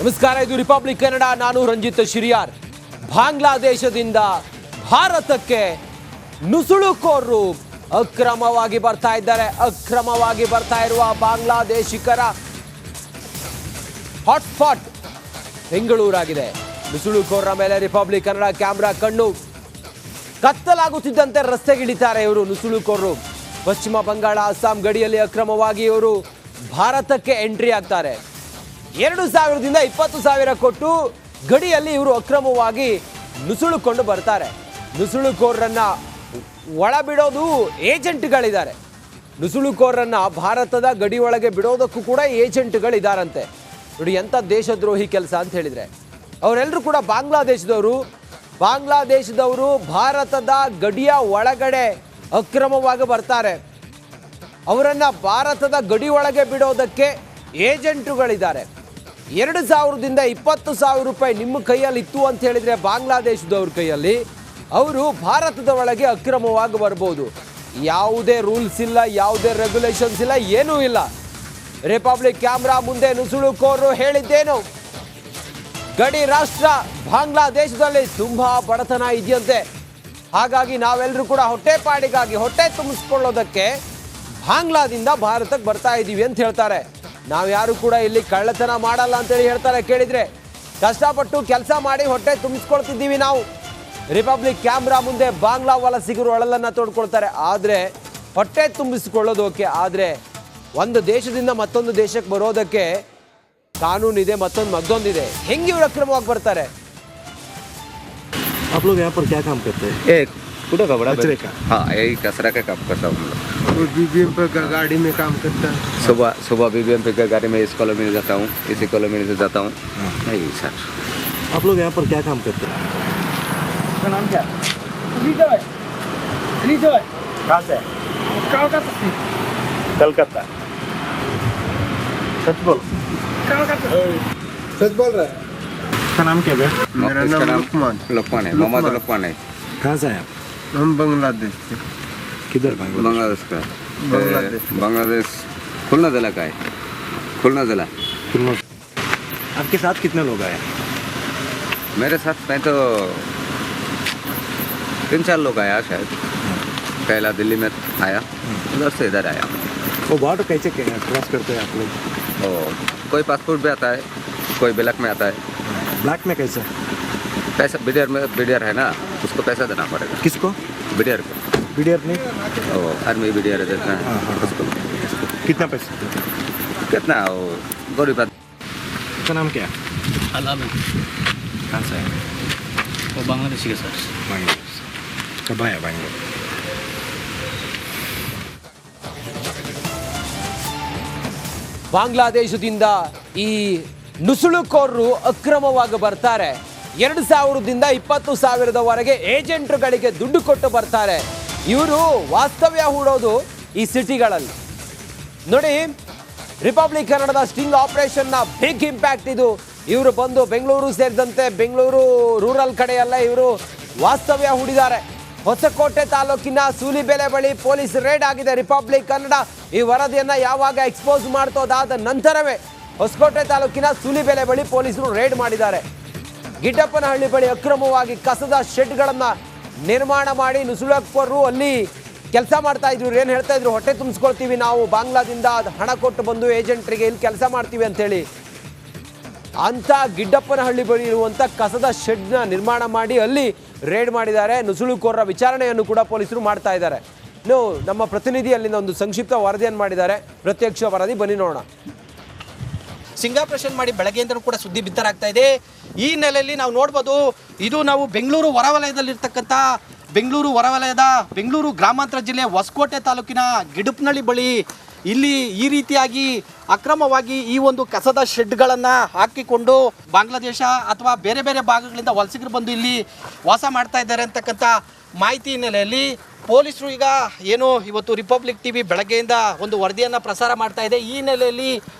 ನಮಸ್ಕಾರ, ಇದು ರಿಪಬ್ಲಿಕ್ ಕನ್ನಡ. ನಾನು ರಂಜಿತ್ ಶಿರಿಯಾರ್. ಬಾಂಗ್ಲಾದೇಶದಿಂದ ಭಾರತಕ್ಕೆ ನುಸುಳುಕೋರರು ಅಕ್ರಮವಾಗಿ ಬರ್ತಾ ಇದ್ದಾರೆ. ಅಕ್ರಮವಾಗಿ ಬರ್ತಾ ಇರುವ ಬಾಂಗ್ಲಾದೇಶಿಕರ ಹಾಟ್ಸ್ಪಾಟ್ ಬೆಂಗಳೂರಾಗಿದೆ. ನುಸುಳುಕೋರರ ಮೇಲೆ ರಿಪಬ್ಲಿಕ್ ಕನ್ನಡ ಕ್ಯಾಮ್ರಾ ಕಣ್ಣು. ಕತ್ತಲಾಗುತ್ತಿದ್ದಂತೆ ರಸ್ತೆಗಿಳಿತಾರೆ ಇವರು ನುಸುಳುಕೋರರು. ಪಶ್ಚಿಮ ಬಂಗಾಳ ಅಸ್ಸಾಂ ಗಡಿಯಲ್ಲಿ ಅಕ್ರಮವಾಗಿ ಇವರು ಭಾರತಕ್ಕೆ ಎಂಟ್ರಿ ಆಗ್ತಾರೆ. 2,000ದಿಂದ 20,000 ಕೊಟ್ಟು ಗಡಿಯಲ್ಲಿ ಇವರು ಅಕ್ರಮವಾಗಿ ನುಸುಳುಕೊಂಡು ಬರ್ತಾರೆ. ನುಸುಳುಕೋರರನ್ನ ಒಳಬಿಡೋದು ಏಜೆಂಟ್ಗಳಿದ್ದಾರೆ. ನುಸುಳುಕೋರರನ್ನ ಭಾರತದ ಗಡಿ ಒಳಗೆ ಬಿಡೋದಕ್ಕೂ ಕೂಡ ಏಜೆಂಟ್ಗಳಿದ್ದಾರಂತೆ. ನೋಡಿ ಎಂಥ ದೇಶದ್ರೋಹಿ ಕೆಲಸ ಅಂತ ಹೇಳಿದರೆ, ಅವರೆಲ್ಲರೂ ಕೂಡ ಬಾಂಗ್ಲಾದೇಶದವರು ಭಾರತದ ಗಡಿಯ ಒಳಗಡೆ ಅಕ್ರಮವಾಗಿ ಬರ್ತಾರೆ. ಅವರನ್ನು ಭಾರತದ ಗಡಿ ಒಳಗೆ ಬಿಡೋದಕ್ಕೆ ಏಜೆಂಟುಗಳಿದ್ದಾರೆ. 2,000ದಿಂದ 20,000 ರೂಪಾಯಿ ನಿಮ್ಮ ಕೈಯಲ್ಲಿ ಇತ್ತು ಅಂತ ಹೇಳಿದರೆ ಬಾಂಗ್ಲಾದೇಶದವ್ರ ಕೈಯಲ್ಲಿ, ಅವರು ಭಾರತದ ಒಳಗೆ ಅಕ್ರಮವಾಗಿ ಬರ್ಬೋದು. ಯಾವುದೇ ರೂಲ್ಸ್ ಇಲ್ಲ, ಯಾವುದೇ ರೆಗ್ಯುಲೇಷನ್ಸ್ ಇಲ್ಲ, ಏನೂ ಇಲ್ಲ. ರಿಪಬ್ಲಿಕ್ ಕ್ಯಾಮ್ರಾ ಮುಂದೆ ನುಸುಳುಕೋರರು ಹೇಳಿದ್ದೇನು? ಗಡಿ ರಾಷ್ಟ್ರ ಬಾಂಗ್ಲಾದೇಶದಲ್ಲಿ ತುಂಬ ಬಡತನ ಇದೆಯಂತೆ. ಹಾಗಾಗಿ ನಾವೆಲ್ಲರೂ ಕೂಡ ಹೊಟ್ಟೆಪಾಡಿಗಾಗಿ ಹೊಟ್ಟೆ ತುಂಬಿಸ್ಕೊಳ್ಳೋದಕ್ಕೆ ಬಾಂಗ್ಲಾದಿಂದ ಭಾರತಕ್ಕೆ ಬರ್ತಾ ಇದ್ದೀವಿ ಅಂತ ಹೇಳ್ತಾರೆ. ನಾವು ಯಾರು ಕೂಡ ಇಲ್ಲಿ ಕಳ್ಳತನ ಮಾಡಲ್ಲ ಅಂತೇಳಿ ಹೇಳ್ತಾರೆ. ಕೇಳಿದರೆ ಕಷ್ಟಪಟ್ಟು ಕೆಲಸ ಮಾಡಿ ಹೊಟ್ಟೆ ತುಂಬಿಸ್ಕೊಳ್ತಿದ್ದೀವಿ ನಾವು. ರಿಪಬ್ಲಿಕ್ ಕ್ಯಾಮ್ರಾ ಮುಂದೆ ಬಾಂಗ್ಲಾ ವಲಸಿಗರು ಒಳಲನ್ನು ತೋಡ್ಕೊಳ್ತಾರೆ. ಆದರೆ ಹೊಟ್ಟೆ ತುಂಬಿಸಿಕೊಳ್ಳೋದು ಓಕೆ, ಆದರೆ ಒಂದು ದೇಶದಿಂದ ಮತ್ತೊಂದು ದೇಶಕ್ಕೆ ಬರೋದಕ್ಕೆ ಕಾನೂನಿದೆ, ಮತ್ತೊಂದಿದೆ. ಹೆಂಗೆ ಇವರು ಅಕ್ರಮವಾಗಿ ಬರ್ತಾರೆ? आप लोग यहाँ पर क्या काम करते हैं? एक कूड़ा का बड़ा कचरे का? हाँ, यही कचरा का काम करता हूँ हम लोग। बीबीएम पर गाड़ी में काम करता है। सुबह बीबीएम पे गाड़ी में इस कॉलोनी में जाता हूँ, इसी कॉलोनी से जाता हूँ। नहीं सर। आप लोग यहाँ पर क्या काम करते हैं? आपका नाम क्या? कहाँ से? कलकत्ता। सच बोल। सच बोल रहा है। आपका नाम क्या है? मेरा नाम लुकमान है, मोहम्मद लुकमान है। कहाँ से हैं आप? हम बांग्लादेश से। किधर बांग्लादेश का? बांग्लादेश खुलना जिला का है। खुलना जिला। आपके साथ कितने लोग आए? मेरे साथ मैं तो 3-4 लोग आया शायद। पहला दिल्ली में आया, उधर से इधर आया। वो बॉर्डर कैसे क्रॉस करते हैं आप लोग? कोई पासपोर्ट भी आता है, कोई ब्लैक में आता है। ब्लैक में कैसे? पैसा बीडीआर है ना, उसको पैसा देना पड़ेगा। किसको? बीडीआर को। बीडीआर नहीं? आर्मी बीडीआर देता है उसको। कितना पैसा? कितना वो गरीब बात। आपका नाम क्या है? अलामीन। कहाँ से है? वो बांग्लादेशी के सर। बांग्लादेश। कब आया बैंगलोर? ಬಾಂಗ್ಲಾದೇಶದಿಂದ ಈ ನುಸುಳುಕೋರರು ಅಕ್ರಮವಾಗಿ ಬರ್ತಾರೆ. 2,000ದಿಂದ 20,000ದವರೆಗೆ ಏಜೆಂಟ್ಗಳಿಗೆ ದುಡ್ಡು ಕೊಟ್ಟು ಬರ್ತಾರೆ. ಇವರು ವಾಸ್ತವ್ಯ ಹೂಡೋದು ಈ ಸಿಟಿಗಳಲ್ಲಿ. ನೋಡಿ, ರಿಪಬ್ಲಿಕ್ ಕನ್ನಡದ ಸ್ಟಿಂಗ್ ಆಪರೇಷನ್ನ ಬಿಗ್ ಇಂಪ್ಯಾಕ್ಟ್ ಇದು. ಇವರು ಬಂದು ಬೆಂಗಳೂರು ಸೇರಿದಂತೆ ಬೆಂಗಳೂರು ರೂರಲ್ ಕಡೆಯೆಲ್ಲ ಇವರು ವಾಸ್ತವ್ಯ ಹೂಡಿದ್ದಾರೆ. ಹೊಸಕೋಟೆ ತಾಲೂಕಿನ ಸೂಲಿಬೆಲೆ ಬಳಿ ಪೊಲೀಸ್ ರೇಡ್ ಆಗಿದೆ. ರಿಪಬ್ಲಿಕ್ ಕನ್ನಡ ಈ ವರದಿಯನ್ನು ಯಾವಾಗ ಎಕ್ಸ್ಪೋಸ್ ಮಾಡ್ತೋದಾದ ನಂತರವೇ ಹೊಸಕೋಟೆ ತಾಲೂಕಿನ ಸೂಲಿಬೆಲೆ ಬಳಿ ಪೊಲೀಸರು ರೇಡ್ ಮಾಡಿದ್ದಾರೆ. ಗಿಡ್ಡಪ್ಪನಹಳ್ಳಿ ಬಳಿ ಅಕ್ರಮವಾಗಿ ಕಸದ ಶೆಡ್ಗಳನ್ನು ನಿರ್ಮಾಣ ಮಾಡಿ ನುಸುಳುಕೋರರು ಅಲ್ಲಿ ಕೆಲಸ ಮಾಡ್ತಾ ಇದ್ರು. ಏನು ಹೇಳ್ತಾ ಇದ್ರು? ಹೊಟ್ಟೆ ತುಂಬಿಸ್ಕೊಳ್ತೀವಿ ನಾವು, ಬಾಂಗ್ಲಾದಿಂದ ಹಣ ಕೊಟ್ಟು ಬಂದು ಏಜೆಂಟ್ರಿಗೆ ಇಲ್ಲಿ ಕೆಲಸ ಮಾಡ್ತೀವಿ ಅಂತೇಳಿ. ಅಂಥ ಗಿಡ್ಡಪ್ಪನಹಳ್ಳಿ ಬಳಿ ಇರುವಂಥ ಕಸದ ಶೆಡ್ನ ನಿರ್ಮಾಣ ಮಾಡಿ ಅಲ್ಲಿ ರೇಡ್ ಮಾಡಿದ್ದಾರೆ. ನುಸುಳುಕೋರರ ವಿಚಾರಣೆಯನ್ನು ಕೂಡ ಪೊಲೀಸರು ಮಾಡ್ತಾ ಇದ್ದಾರೆ. ಇನ್ನು ನಮ್ಮ ಪ್ರತಿನಿಧಿ ಅಲ್ಲಿಂದ ಒಂದು ಸಂಕ್ಷಿಪ್ತ ವರದಿಯನ್ನು ಮಾಡಿದ್ದಾರೆ. ಪ್ರತ್ಯಕ್ಷ ವರದಿ, ಬನ್ನಿ ನೋಡೋಣ. ಸಿಂಗಾಪರೇಷನ್ ಮಾಡಿ ಬೆಳಗ್ಗೆಯಿಂದಲೂ ಕೂಡ ಸುದ್ದಿ ಬಿತ್ತರಾಗ್ತಾ ಇದೆ. ಈ ನೆಲೆಯಲ್ಲಿ ನಾವು ನೋಡ್ಬೋದು, ಇದು ನಾವು ಬೆಂಗಳೂರು ಹೊರವಲಯದಲ್ಲಿರ್ತಕ್ಕಂಥ ಬೆಂಗಳೂರು ಗ್ರಾಮಾಂತರ ಜಿಲ್ಲೆ ಹೊಸಕೋಟೆ ತಾಲೂಕಿನ ಗಿಡಪ್ಪನಹಳ್ಳಿ ಬಳಿ ಇಲ್ಲಿ ಈ ರೀತಿಯಾಗಿ ಅಕ್ರಮವಾಗಿ ಈ ಒಂದು ಕಸದ ಶೆಡ್ಗಳನ್ನು ಹಾಕಿಕೊಂಡು ಬಾಂಗ್ಲಾದೇಶ ಅಥವಾ ಬೇರೆ ಬೇರೆ ಭಾಗಗಳಿಂದ ವಲಸಿಗರು ಬಂದು ಇಲ್ಲಿ ವಾಸ ಮಾಡ್ತಾ ಇದ್ದಾರೆ ಅಂತಕ್ಕಂಥ ಮಾಹಿತಿ ಹಿನ್ನೆಲೆಯಲ್ಲಿ ಪೊಲೀಸರು ಈಗ ಏನು ಇವತ್ತು ರಿಪಬ್ಲಿಕ್ ಟಿವಿ ಬೆಳಗ್ಗೆಯಿಂದ ಒಂದು ವರದಿಯನ್ನು ಪ್ರಸಾರ ಮಾಡ್ತಾ ಇದೆ. ಈ ಹಿನ್ನೆಲೆಯಲ್ಲಿ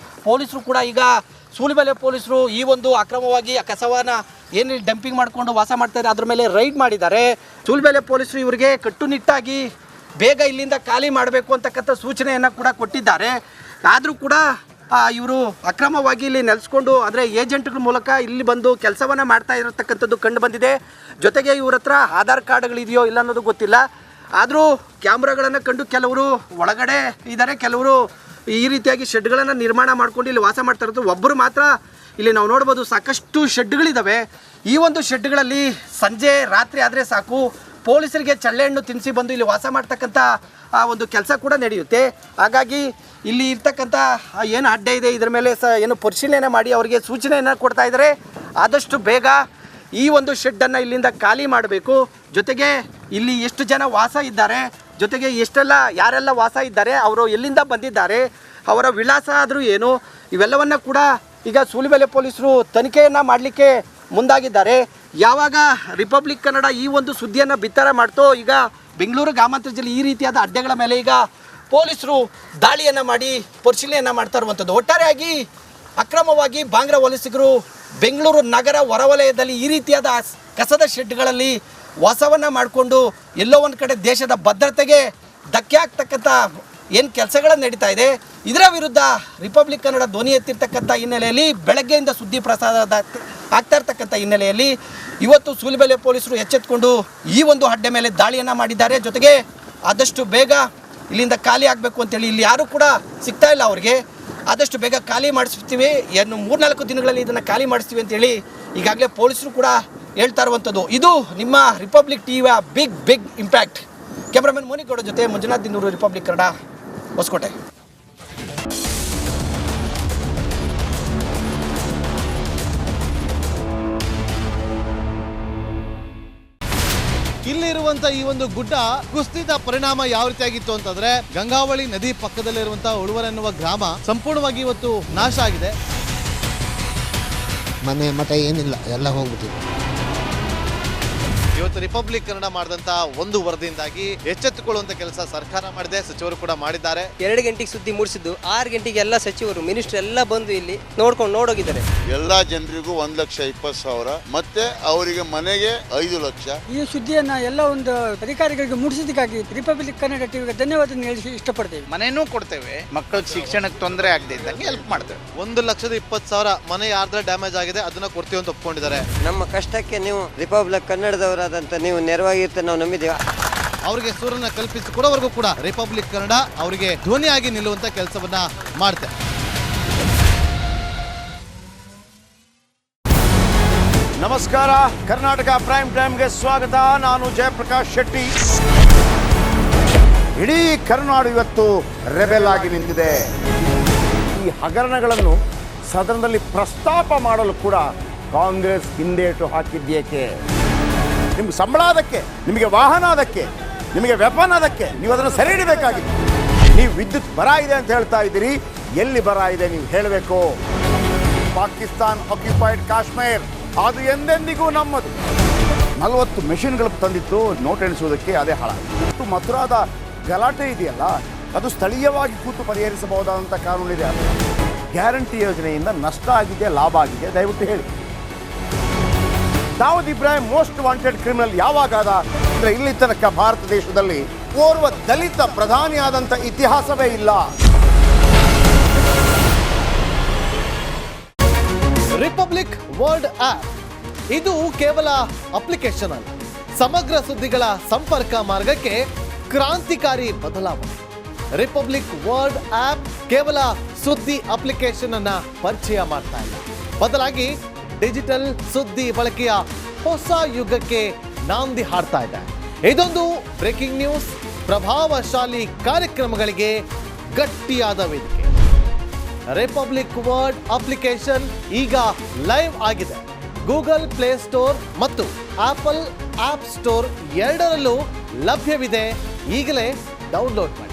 ಪೊಲೀಸರು ಕೂಡ ಈಗ ಸೂಲಿಬೆಲೆ ಪೊಲೀಸರು ಈ ಒಂದು ಅಕ್ರಮವಾಗಿ ಕಸವನ್ನು ಏನು ಡಂಪಿಂಗ್ ಮಾಡಿಕೊಂಡು ವಾಸ ಮಾಡ್ತಾರೆ ಅದ್ರ ಮೇಲೆ ರೈಡ್ ಮಾಡಿದ್ದಾರೆ. ಸೂಲಿಬೆಲೆ ಪೊಲೀಸರು ಇವರಿಗೆ ಕಟ್ಟುನಿಟ್ಟಾಗಿ ಬೇಗ ಇಲ್ಲಿಂದ ಖಾಲಿ ಮಾಡಬೇಕು ಅಂತಕ್ಕಂಥ ಸೂಚನೆಯನ್ನು ಕೂಡ ಕೊಟ್ಟಿದ್ದಾರೆ. ಆದರೂ ಕೂಡ ಇವರು ಅಕ್ರಮವಾಗಿ ಇಲ್ಲಿ ನೆಲೆಸ್ಕೊಂಡು ಅಂದರೆ ಏಜೆಂಟ್ಗಳ ಮೂಲಕ ಇಲ್ಲಿ ಬಂದು ಕೆಲಸವನ್ನು ಮಾಡ್ತಾ ಇರತಕ್ಕಂಥದ್ದು ಕಂಡು ಬಂದಿದೆ. ಜೊತೆಗೆ ಇವ್ರ ಹತ್ರ ಆಧಾರ್ ಕಾರ್ಡ್ಗಳಿದೆಯೋ ಇಲ್ಲ ಅನ್ನೋದು ಗೊತ್ತಿಲ್ಲ. ಆದರೂ ಕ್ಯಾಮ್ರಾಗಳನ್ನು ಕಂಡು ಕೆಲವರು ಒಳಗಡೆ ಇದ್ದಾರೆ, ಕೆಲವರು ಈ ರೀತಿಯಾಗಿ ಶೆಡ್ಗಳನ್ನು ನಿರ್ಮಾಣ ಮಾಡ್ಕೊಂಡು ಇಲ್ಲಿ ವಾಸ ಮಾಡ್ತಾ ಇರೋದು. ಒಬ್ಬರು ಮಾತ್ರ ಇಲ್ಲಿ ನಾವು ನೋಡ್ಬೋದು ಸಾಕಷ್ಟು ಶೆಡ್ಗಳಿದ್ದಾವೆ. ಈ ಒಂದು ಶೆಡ್ಗಳಲ್ಲಿ ಸಂಜೆ ರಾತ್ರಿ ಆದರೆ ಸಾಕು ಪೊಲೀಸರಿಗೆ ಚಳ್ಳೆಹಣ್ಣು ತಿನ್ನಿಸಿ ಬಂದು ಇಲ್ಲಿ ವಾಸ ಮಾಡ್ತಕ್ಕಂಥ ಒಂದು ಕೆಲಸ ಕೂಡ ನಡೆಯುತ್ತೆ. ಹಾಗಾಗಿ ಇಲ್ಲಿ ಇರ್ತಕ್ಕಂಥ ಏನು ಅಡ್ಡೆ ಇದೆ ಇದರ ಮೇಲೆ ಏನು ಪರಿಶೀಲನೆ ಮಾಡಿ ಅವರಿಗೆ ಸೂಚನೆಯನ್ನು ಕೊಡ್ತಾ ಇದ್ದಾರೆ. ಆದಷ್ಟು ಬೇಗ ಈ ಒಂದು ಶೆಡ್ಡನ್ನು ಇಲ್ಲಿಂದ ಖಾಲಿ ಮಾಡಬೇಕು. ಜೊತೆಗೆ ಇಲ್ಲಿ ಎಷ್ಟು ಜನ ವಾಸ ಇದ್ದಾರೆ, ಜೊತೆಗೆ ಯಾರೆಲ್ಲ ವಾಸ ಇದ್ದಾರೆ, ಅವರು ಎಲ್ಲಿಂದ ಬಂದಿದ್ದಾರೆ, ಅವರ ವಿಳಾಸ ಆದರೂ ಏನು, ಇವೆಲ್ಲವನ್ನು ಕೂಡ ಈಗ ಸೂಲಿಬೆಲೆ ಪೊಲೀಸರು ತನಿಖೆಯನ್ನು ಮಾಡಲಿಕ್ಕೆ ಮುಂದಾಗಿದ್ದಾರೆ. ಯಾವಾಗ ರಿಪಬ್ಲಿಕ್ ಕನ್ನಡ ಈ ಒಂದು ಸುದ್ದಿಯನ್ನು ಬಿತ್ತರ ಮಾಡ್ತೋ, ಈಗ ಬೆಂಗಳೂರು ಗ್ರಾಮಾಂತರ ಜಿಲ್ಲೆ ಈ ರೀತಿಯಾದ ಅಡ್ಡೆಗಳ ಮೇಲೆ ಈಗ ಪೊಲೀಸರು ದಾಳಿಯನ್ನು ಮಾಡಿ ಪರಿಶೀಲನೆಯನ್ನು ಮಾಡ್ತಾ ಇರುವಂಥದ್ದು. ಒಟ್ಟಾರೆಯಾಗಿ ಅಕ್ರಮವಾಗಿ ಬಾಂಗ್ರಾ ವಲಸಿಗರು ಬೆಂಗಳೂರು ನಗರ ಹೊರವಲಯದಲ್ಲಿ ಈ ರೀತಿಯಾದ ಕಸದ ಶೆಡ್ಗಳಲ್ಲಿ ವಾಸವನ್ನು ಮಾಡಿಕೊಂಡು ಎಲ್ಲೋ ಒಂದು ಕಡೆ ದೇಶದ ಭದ್ರತೆಗೆ ಧಕ್ಕೆ ಆಗ್ತಕ್ಕಂಥ ಏನು ಕೆಲಸಗಳು ನಡೀತಾ ಇದೆ, ಇದರ ವಿರುದ್ಧ ರಿಪಬ್ಲಿಕ್ ಕನ್ನಡ ಧ್ವನಿ ಎತ್ತಿರ್ತಕ್ಕಂಥ ಹಿನ್ನೆಲೆಯಲ್ಲಿ ಬೆಳಗ್ಗೆಯಿಂದ ಸುದ್ದಿ ಪ್ರಸಾರ ಆಗ್ತಾ ಇರ್ತಕ್ಕಂಥ ಹಿನ್ನೆಲೆಯಲ್ಲಿ ಇವತ್ತು ಸೂಲಿಬೆಲೆ ಪೊಲೀಸರು ಎಚ್ಚೆತ್ತುಕೊಂಡು ಈ ಒಂದು ಅಡ್ಡೆ ಮೇಲೆ ದಾಳಿಯನ್ನು ಮಾಡಿದ್ದಾರೆ. ಜೊತೆಗೆ ಆದಷ್ಟು ಬೇಗ ಇಲ್ಲಿಂದ ಖಾಲಿ ಆಗಬೇಕು ಅಂತೇಳಿ, ಇಲ್ಲಿ ಯಾರೂ ಕೂಡ ಸಿಗ್ತಾ ಇಲ್ಲ ಅವ್ರಿಗೆ, ಆದಷ್ಟು ಬೇಗ ಖಾಲಿ ಮಾಡಿಸ್ತೀವಿ, 3-4 ದಿನಗಳಲ್ಲಿ ಇದನ್ನು ಖಾಲಿ ಮಾಡಿಸ್ತೀವಿ ಅಂತೇಳಿ ಈಗಾಗಲೇ ಪೊಲೀಸರು ಕೂಡ ಹೇಳ್ತಾ ಇರುವಂಥದ್ದು. ಇದು ನಿಮ್ಮ ರಿಪಬ್ಲಿಕ್ ಟಿವಿಯ ಬಿಗ್ ಇಂಪ್ಯಾಕ್ಟ್. ಕ್ಯಾಮ್ರಾಮನ್ ಮೋನಿಗೌಡ ಜೊತೆ ಮಂಜುನಾಥ್ ದಿನೂರು, ರಿಪಬ್ಲಿಕ್ ಕನ್ನಡ, ಹೊಸಕೋಟೆ. ಇಲ್ಲಿರುವಂತ ಈ ಒಂದು ಗುಡ್ಡ ಕುಸಿದ ಪರಿಣಾಮ ಯಾವ ರೀತಿಯಾಗಿತ್ತು ಅಂತಂದ್ರೆ ಗಂಗಾವಳಿ ನದಿ ಪಕ್ಕದಲ್ಲಿರುವಂತಹ ಉಳುವರ್ ಎನ್ನುವ ಗ್ರಾಮ ಸಂಪೂರ್ಣವಾಗಿ ಇವತ್ತು ನಾಶ ಆಗಿದೆ. ಮನೆ ಮಠ ಏನಿಲ್ಲ, ಎಲ್ಲ ಹೋಗ್ಬಿಟ್ಟಿದೆ. ಇವತ್ತು ರಿಪಬ್ಲಿಕ್ ಕನ್ನಡ ಮಾಡಿದಂತ ಒಂದು ವರದಿಯಿಂದಾಗಿ ಎಚ್ಚೆತ್ತುಕೊಳ್ಳುವಂತ ಕೆಲಸ ಸರ್ಕಾರ ಮಾಡಿದೆ, ಸಚಿವರು ಕೂಡ ಮಾಡಿದ್ದಾರೆ. 2 ಗಂಟೆಗೆ ಸುದ್ದಿ ಮೂಡಿಸಿದ್ದು 6 ಗಂಟೆಗೆ ಎಲ್ಲ ಸಚಿವರು ಮಿನಿಸ್ಟರ್ ಎಲ್ಲ ಬಂದು ಇಲ್ಲಿ ನೋಡೋಗಿದ್ದಾರೆ. ಎಲ್ಲಾ ಜನರಿಗೂ 1,20,000 ಮತ್ತೆ ಅವರಿಗೆ ಮನೆಗೆ 5 ಲಕ್ಷ. ಈ ಸುದ್ದಿಯನ್ನ ಎಲ್ಲ ಒಂದು ಅಧಿಕಾರಿಗಳಿಗೆ ಮೂಡಿಸಿದ್ದಕ್ಕಾಗಿ ರಿಪಬ್ಲಿಕ್ ಕನ್ನಡ ಟಿವಿಗೆ ಧನ್ಯವಾದ ಹೇಳಿ ಇಷ್ಟಪಡ್ತೇವೆ. ಮನೆನೂ ಕೊಡ್ತೇವೆ, ಮಕ್ಕಳಿಗೆ ಶಿಕ್ಷಣಕ್ಕೆ ತೊಂದರೆ ಆಗದೆ ಇದ್ದಂಗೆ ಹೆಲ್ಪ್ ಮಾಡ್ತೇವೆ. 1,20,000 ಮನೆ ಯಾರ್ದ್ರ ಡ್ಯಾಮೇಜ್ ಆಗಿದೆ ಅದನ್ನ ಕೊಡ್ತೀವಿ ಅಂತ ಒಪ್ಕೊಂಡಿದ್ದಾರೆ. ನಮ್ಮ ಕಷ್ಟಕ್ಕೆ ನೀವು ರಿಪಬ್ಲಿಕ್ ಕನ್ನಡದವರಾದಂತ ನೀವು ನೆರವಾಗಿರ್ತೀವಿ ನಾವು ನಂಬಿದ್ದೀವಿ. ಅವರಿಗೆ ಸೂರನ್ನ ಕಲ್ಪಿಸಿಕೊಡೋವರೆಗೂ ಕೂಡ ರಿಪಬ್ಲಿಕ್ ಕನ್ನಡ ಅವರಿಗೆ ಧ್ವನಿಯಾಗಿ ನಿಲ್ಲುವಂತ ಕೆಲಸವನ್ನ ಮಾಡ್ತಾರೆ. ನಮಸ್ಕಾರ, ಕರ್ನಾಟಕ ಪ್ರೈಮ್ ಟೈಮ್ಗೆ ಸ್ವಾಗತ. ನಾನು ಜಯಪ್ರಕಾಶ್ ಶೆಟ್ಟಿ. ಇಡೀ ಕರ್ನಾಡು ಇವತ್ತು ರೆಬೆಲ್ ಆಗಿ ನಿಂತಿದೆ. ಈ ಹಗರಣಗಳನ್ನು ಸದನದಲ್ಲಿ ಪ್ರಸ್ತಾಪ ಮಾಡಲು ಕೂಡ ಕಾಂಗ್ರೆಸ್ ಹಿಂದೇಟು ಹಾಕಿದ್ದೇಕೆ? ನಿಮ್ಗೆ ಸಂಬಳ ಅದಕ್ಕೆ, ನಿಮಗೆ ವಾಹನ ಅದಕ್ಕೆ, ನಿಮಗೆ ವೆಪನ್ ಅದಕ್ಕೆ, ನೀವು ಅದನ್ನು ಸೆರೆ ಹಿಡಿಬೇಕಾಗಿತ್ತು. ನೀವು ವಿದ್ಯುತ್ ಬರ ಇದೆ ಅಂತ ಹೇಳ್ತಾ ಇದ್ದೀರಿ, ಎಲ್ಲಿ ಬರ ಇದೆ ನೀವು ಹೇಳಬೇಕು. ಪಾಕಿಸ್ತಾನ್ ಆಕ್ಯುಪೈಡ್ ಕಾಶ್ಮೀರ್ ಅದು ಎಂದೆಂದಿಗೂ ನಮ್ಮದು. 40 ಮೆಷಿನ್ಗಳು ತಂದಿತ್ತು ನೋಟ್ ಎಣಿಸುವುದಕ್ಕೆ, ಅದೇ ಹಾಳಾಯಿತು. ಮಥುರಾದ ಗಲಾಟೆ ಇದೆಯಲ್ಲ, ಅದು ಸ್ಥಳೀಯವಾಗಿ ಕೂತು ಪರಿಹರಿಸಬಹುದಾದಂಥ ಕಾನೂನಿದೆ. ಗ್ಯಾರಂಟಿ ಯೋಜನೆಯಿಂದ ನಷ್ಟ ಆಗಿದೆ, ಲಾಭ ಆಗಿದೆ, ದಯವಿಟ್ಟು ಹೇಳಿ. Dawood Ibrahim most wanted criminal ಯಾವಾಗಾದ ಅಂದರೆ ಇಲ್ಲಿ ತನಕ ಭಾರತ ದೇಶದಲ್ಲಿ ಓರ್ವ ದಲಿತ ಪ್ರಧಾನಿಯಾದಂಥ ಇತಿಹಾಸವೇ ಇಲ್ಲ. ರಿಪಬ್ಲಿಕ್ ವರ್ಲ್ಡ್ ಆಪ್ ಇದು ಕೇವಲ ಅಪ್ಲಿಕೇಶನ್ ಅಲ್ಲ, ಸಮಗ್ರ ಸುದ್ದಿಗಳ ಸಂಪರ್ಕ ಮಾರ್ಗಕ್ಕೆ ಕ್ರಾಂತಿಕಾರಿ ಬದಲಾವಣೆ. ರಿಪಬ್ಲಿಕ್ ವರ್ಲ್ಡ್ ಆಪ್ ಕೇವಲ ಸುದ್ದಿ ಅಪ್ಲಿಕೇಶನ್ ಅನ್ನ ಪರಿಚಯ ಮಾಡ್ತಾ ಇಲ್ಲ, ಬದಲಾಗಿ ಡಿಜಿಟಲ್ ಸುದ್ದಿ ಬಳಕೆಯ ಹೊಸ ಯುಗಕ್ಕೆ ನಾಂದಿ ಹಾಡ್ತಾ ಇದೆ. ಇದೊಂದು ಬ್ರೇಕಿಂಗ್ ನ್ಯೂಸ್, ಪ್ರಭಾವಶಾಲಿ ಕಾರ್ಯಕ್ರಮಗಳಿಗೆ ಗಟ್ಟಿಯಾದ ವೇದಿಕೆ. ರಿಪಬ್ಲಿಕ್ ವರ್ಲ್ಡ್ ಅಪ್ಲಿಕೇಶನ್ ಈಗ ಲೈವ್ ಆಗಿದೆ. ಗೂಗಲ್ ಪ್ಲೇ ಸ್ಟೋರ್ ಮತ್ತು ಆಪಲ್ ಆಪ್ ಸ್ಟೋರ್ ಎರಡರಲ್ಲೂ ಲಭ್ಯವಿದೆ. ಈಗಲೇ ಡೌನ್ಲೋಡ್ ಮಾಡಿ.